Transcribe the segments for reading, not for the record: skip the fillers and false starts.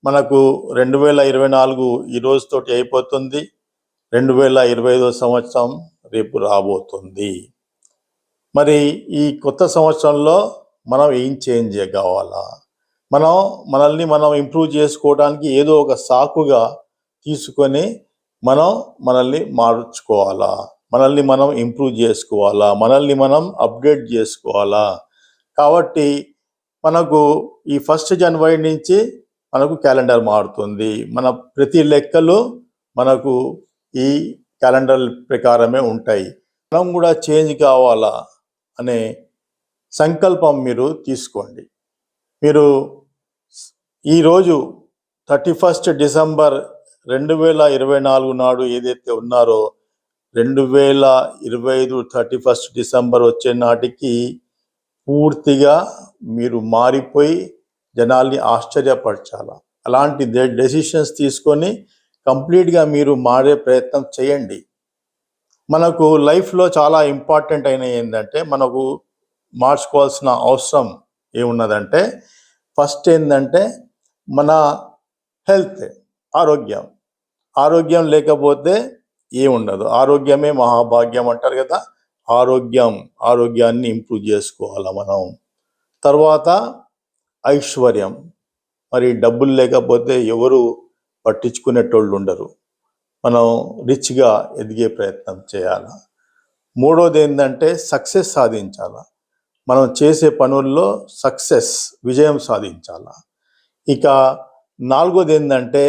మనకు 2024 ఈ రోజుతోటి అయిపోతుంది. 2025 సంవత్సరం రేపు రాబోతుంది. మరి ఈ కొత్త సంవత్సరంలో మనం ఏం చేంజ్ కావాలా? మనల్ని మనం ఇంప్రూవ్ చేసుకోవడానికి ఏదో ఒక సాకుగా తీసుకొని మనల్ని మార్చుకోవాలా, మనల్ని మనం ఇంప్రూవ్ చేసుకోవాలా, మనల్ని మనం అప్డేట్ చేసుకోవాలా. కాబట్టి మనకు ఈ 1 జనవరి నుంచి మనకు క్యాలెండర్ మారుతుంది. మన ప్రతి లెక్కలు మనకు ఈ క్యాలెండర్ ప్రకారమే ఉంటాయి. మనం కూడా చేంజ్ కావాలా అనే సంకల్పం మీరు తీసుకోండి. మీరు ఈరోజు 31 డిసెంబర్ 2024 నాడు ఏదైతే ఉన్నారో 2025 31 డిసెంబర్ వచ్చే నాటికి పూర్తిగా మీరు మారిపోయి జనాల్ని ఆశ్చర్యపరచాలా. అలాంటి డెసిషన్స్ తీసుకొని కంప్లీట్గా మీరు మారే ప్రయత్నం చేయండి. మనకు లైఫ్లో చాలా ఇంపార్టెంట్ అయిన ఏంటంటే మనకు మార్చుకోవాల్సిన అవసరం ఏమున్నదంటే ఫస్ట్ ఏంటంటే మన హెల్త్, ఆరోగ్యం లేకపోతే ఏముండదు. ఆరోగ్యమే మహాభాగ్యం అంటారు కదా. ఆరోగ్యాన్ని ఇంప్రూవ్ చేసుకోవాలి మనం. తర్వాత ఐశ్వర్యం, మరి డబ్బులు లేకపోతే ఎవరు పట్టించుకునేటోళ్ళు ఉండరు. మనం రిచ్గా ఎదిగే ప్రయత్నం చేయాలి. మూడోది ఏంటంటే సక్సెస్ సాధించాలి. మనం చేసే పనుల్లో విజయం సాధించాలి. ఇక నాలుగోది ఏంటంటే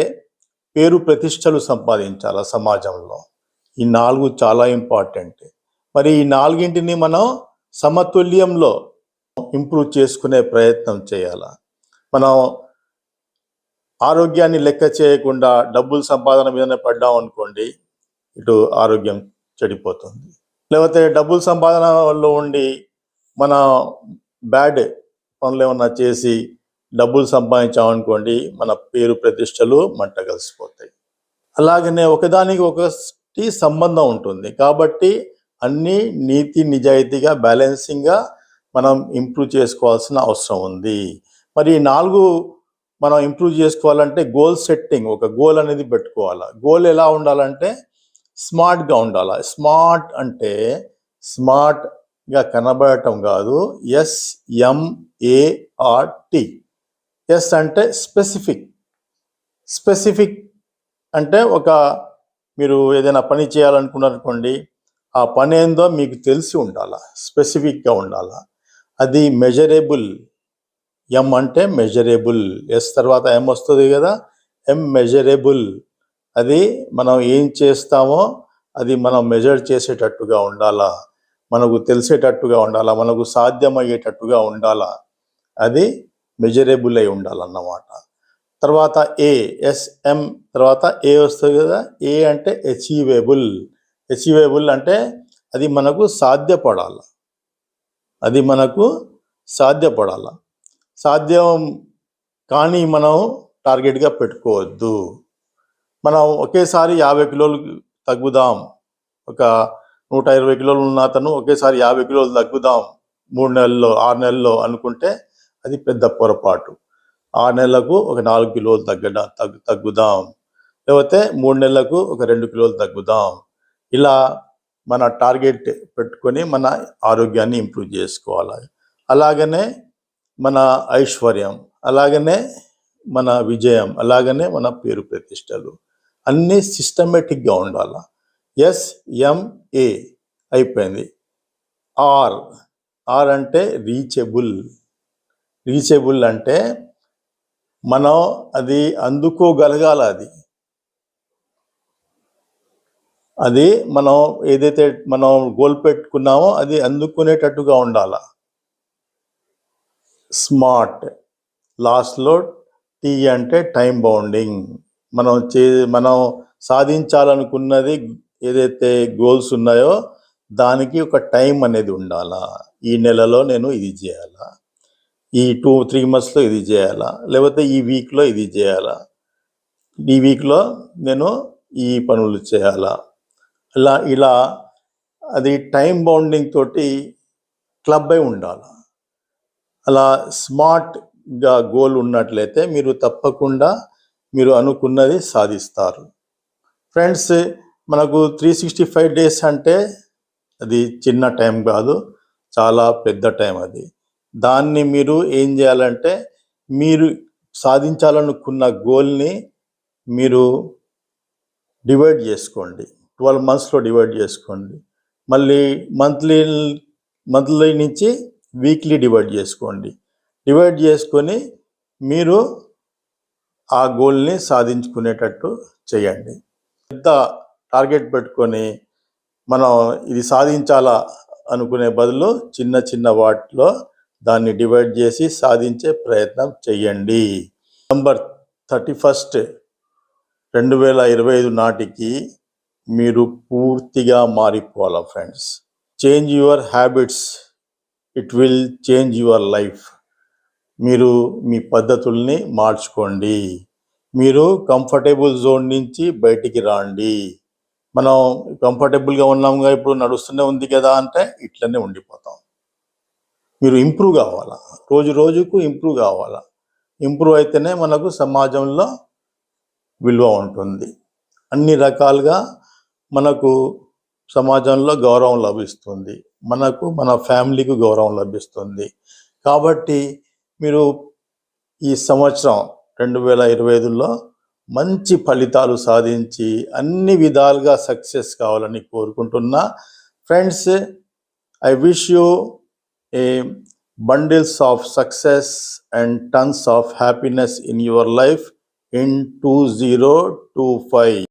పేరు ప్రతిష్టలు సంపాదించాలి సమాజంలో. ఈ 4 చాలా ఇంపార్టెంట్. మరి ఈ 4ంటిని మనం సమతుల్యంలో ఇంప్రూవ్ చేసుకునే ప్రయత్నం చేయాలి. మనం ఆరోగ్యాన్ని లెక్క చేయకుండా డబ్బులు సంపాదన మీదనే పడ్డాం అనుకోండి, ఇటు ఆరోగ్యం చెడిపోతుంది. లేకపోతే డబ్బుల సంపాదనలో ఉండి మన బ్యాడ్ పనులు ఏమన్నా చేసి డబ్బులు సంపాదించామనుకోండి, మన పేరు ప్రతిష్టలు మంట కలిసిపోతాయి. అలాగనే ఒకదానికి ఒకటి సంబంధం ఉంటుంది. కాబట్టి అన్నీ నీతి నిజాయితీగా బ్యాలెన్సింగ్గా మనం ఇంప్రూవ్ చేసుకోవాల్సిన అవసరం ఉంది. మరి 4 మనం ఇంప్రూవ్ చేసుకోవాలంటే గోల్ సెట్టింగ్, ఒక గోల్ అనేది పెట్టుకోవాలి. గోల్ ఎలా ఉండాలంటే స్మార్ట్గా ఉండాలి. స్మార్ట్ అంటే స్మార్ట్గా కనబడటం కాదు, SMART. ఎస్ అంటే స్పెసిఫిక్ అంటే మీరు ఏదైనా పని చేయాలనుకున్నారనుకోండి, ఆ పని ఏందో మీకు తెలిసి ఉండాలా, స్పెసిఫిక్గా ఉండాలా. అది మెజరబుల్. ఎం అంటే మెజరబుల్, ఎస్ తర్వాత ఎం వస్తుంది కదా, మెజరబుల్. అది మనం ఏం చేస్తామో అది మనం మెజర్ చేసేటట్టుగా ఉండాలా, మనకు తెలిసేటట్టుగా ఉండాలా, మనకు సాధ్యమయ్యేటట్టుగా ఉండాలా. అది మెజరబుల్ అయి ఉండాలన్నమాట. తర్వాత SM తర్వాత ఏ వస్తుంది కదా. ఏ అంటే అచీవబుల్ అంటే అది మనకు సాధ్యపడాలి. సాధ్యం కానీ మనం టార్గెట్గా పెట్టుకోవద్దు. మనం ఒకేసారి 50 కిలోలు తగ్గుదాం, ఒక 120 కిలోలు ఉన్న అతను ఒకేసారి 50 కిలోలు తగ్గుదాం 3 నెలల్లో 6 నెలల్లో అనుకుంటే అది పెద్ద పొరపాటు. 6 నెలలకు ఒక 4 కిలోలు తగ్గుదాం, లేకపోతే 3 నెలలకు ఒక 2 కిలోలు తగ్గుదాం. ఇలా మన టార్గెట్ పెట్టుకొని మన ఆరోగ్యాన్ని ఇంప్రూవ్ చేసుకోవాలి. అలాగనే మన ఐశ్వర్యం, అలాగనే మన విజయం, అలాగనే మన పేరు ప్రతిష్టలు అన్నీ సిస్టమేటిక్గా ఉండాలి. SMA అయిపోయింది. ఆర్ అంటే రీచబుల్ అంటే మనం అది అందుకోగలగాల. అది మనం ఏదైతే మనం గోల్ పెట్టుకున్నామో అది అందుకునేటట్టుగా ఉండాలి. స్మార్ట్, లాస్ట్లో T అంటే టైం బౌండింగ్. మనం సాధించాలనుకున్నది ఏదైతే గోల్స్ ఉన్నాయో దానికి ఒక టైం అనేది ఉండాలా. ఈ నెలలో నేను ఇది చేయాలా, ఈ 2-3 monthsలో ఇది చేయాలా, లేకపోతే ఈ వీక్లో ఇది చేయాలా, ఈ వీక్లో నేను ఈ పనులు చేయాలా. ఇలా అది టైం బౌండింగ్ తోటి క్లబ్ అయి ఉండాలి. అలా స్మార్ట్గా గోల్ ఉన్నట్లయితే మీరు తప్పకుండా మీరు అనుకున్నది సాధిస్తారు. ఫ్రెండ్స్, మనకు 365 డేస్ అంటే అది చిన్న టైం కాదు, చాలా పెద్ద టైం అది. దాన్ని మీరు ఏం చేయాలంటే, మీరు సాధించాలనుకున్న గోల్ని మీరు డివైడ్ చేసుకోండి. 12 మంత్స్లో డివైడ్ చేసుకోండి. మళ్ళీ మంత్లీ నుంచి వీక్లీ డివైడ్ చేసుకోండి. డివైడ్ చేసుకొని మీరు ఆ గోల్ని సాధించుకునేటట్టు చేయండి. పెద్ద టార్గెట్ పెట్టుకొని మనం ఇది సాధించాలా అనుకునే బదులు చిన్న చిన్న వాటిలో దాన్ని డివైడ్ చేసి సాధించే ప్రయత్నం చేయండి. నవంబర్ 31, 2025 నాటికి మీరు పూర్తిగా మారిపోవాలా friends. Change your habits, it will change your life. మీరు మీ పద్ధతుల్ని మార్చుకోండి. మీరు కంఫర్టబుల్ జోన్ నుంచి బయటికి రాండి. మనం కంఫర్టబుల్గా ఉన్నాముగా, ఇప్పుడు నడుస్తూనే ఉంది కదా అంటే ఇట్లనే ఉండిపోతాం. మీరు ఇంప్రూవ్ కావాలా, రోజు రోజుకు ఇంప్రూవ్ కావాలా. ఇంప్రూవ్ అయితేనే మనకు సమాజంలో విలువ ఉంటుంది. అన్ని రకాలుగా మనకు సమాజంలో గౌరవం లభిస్తుంది, మనకు మన ఫ్యామిలీకి గౌరవం లభిస్తుంది. కాబట్టి మీరు ఈ సంవత్సరం 2025లో మంచి ఫలితాలు సాధించి అన్ని విధాలుగా సక్సెస్ కావాలని కోరుకుంటున్నా. Friends, I wish you A bundles of success and tons of happiness in your life in 2025.